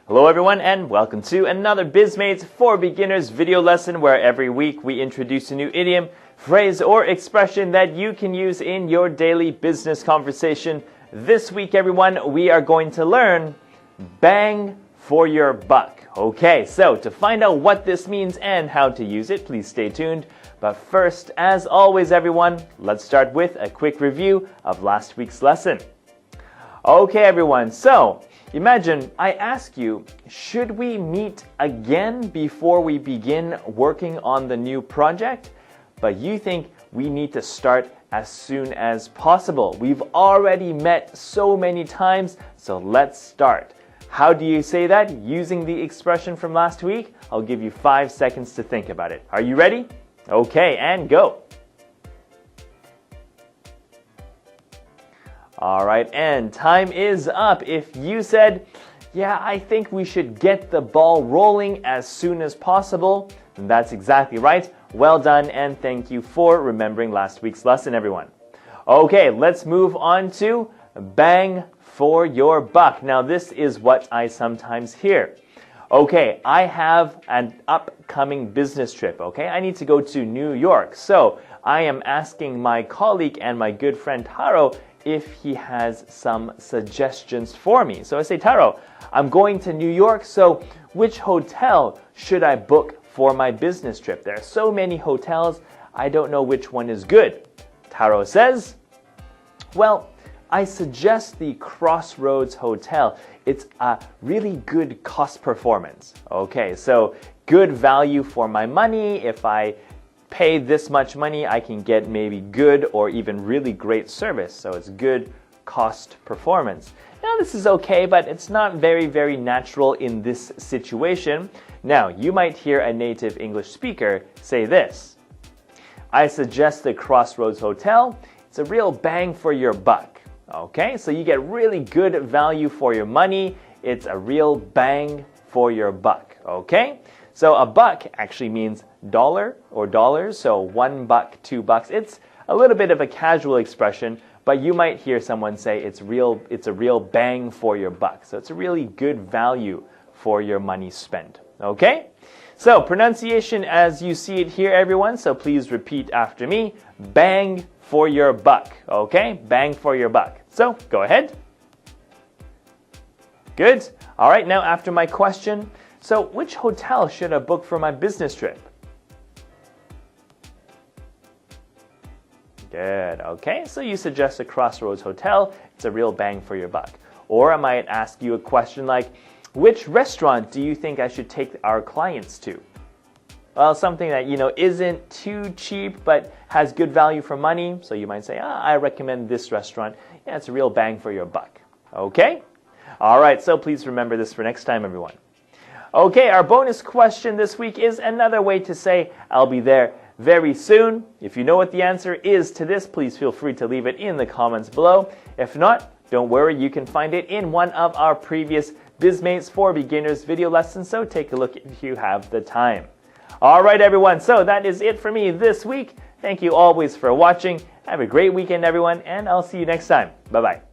Hello everyone and welcome to another Bizmates for Beginners video lesson where every week we introduce a new idiom, phrase, or expression that you can use in your daily business conversation. This week everyone, we are going to learn bang for your buck. Okay, so to find out what this means and how to use it, please stay tuned. But first, as always everyone, let's start with a quick review of last week's lesson. Okay everyone, so imagine I ask you, should we meet again before we begin working on the new project? But you think we need to start as soon as possible. We've already met so many times, so let's start. How do you say that using the expression from last week? I'll give you 5 seconds to think about it. Are you ready? Okay, and go. Alright, and time is up. If you said, yeah, I think we should get the ball rolling as soon as possible, then that's exactly right. Well done, and thank you for remembering last week's lesson, everyone. Okay, let's move on to bang for your buck. Now, this is what I sometimes hear. Okay, I have an upcoming business trip, okay? I need to go to New York. So, I am asking my colleague and my good friend Taro if he has some suggestions for me. So I say, Taro, I'm going to New York, so which hotel should I book for my business trip? There are so many hotels, I don't know which one is good. Taro says, well, I suggest the Crossroads Hotel. It's a really good cost performance. Okay, so good value for my money. If I pay this much money, I can get maybe good or even really great service. So it's good cost performance. Now this is okay, but it's not very natural in this situation. Now you might hear a native English speaker say this. I suggest the Crossroads Hotel. It's a real bang for your buck. Okay, so you get really good value for your money. It's a real bang for your buck. Okay, so a buck actually means dollar or dollars, so $1, $2. It's a little bit of a casual expression, but you might hear someone say it's a real bang for your buck. So it's a really good value for your money spent. Okay? So pronunciation as you see it here, everyone. So please repeat after me. Bang for your buck. Okay? Bang for your buck. So go ahead. Good. All right, now after my question, so which hotel should I book for my business trip? Good. Okay, so you suggest a Crossroads Hotel. It's a real bang for your buck. Or I might ask you a question like, which restaurant do you think I should take our clients to? Well, something that, isn't too cheap but has good value for money. So you might say, I recommend this restaurant. Yeah, it's a real bang for your buck. Okay? All right, so please remember this for next time, everyone. Okay, our bonus question this week is another way to say, I'll be there very soon. If you know what the answer is to this, please feel free to leave it in the comments below. If not, don't worry, you can find it in one of our previous Bizmates for Beginners video lessons, so take a look if you have the time. All right, everyone, so that is it for me this week. Thank you always for watching. Have a great weekend, everyone, and I'll see you next time. Bye-bye.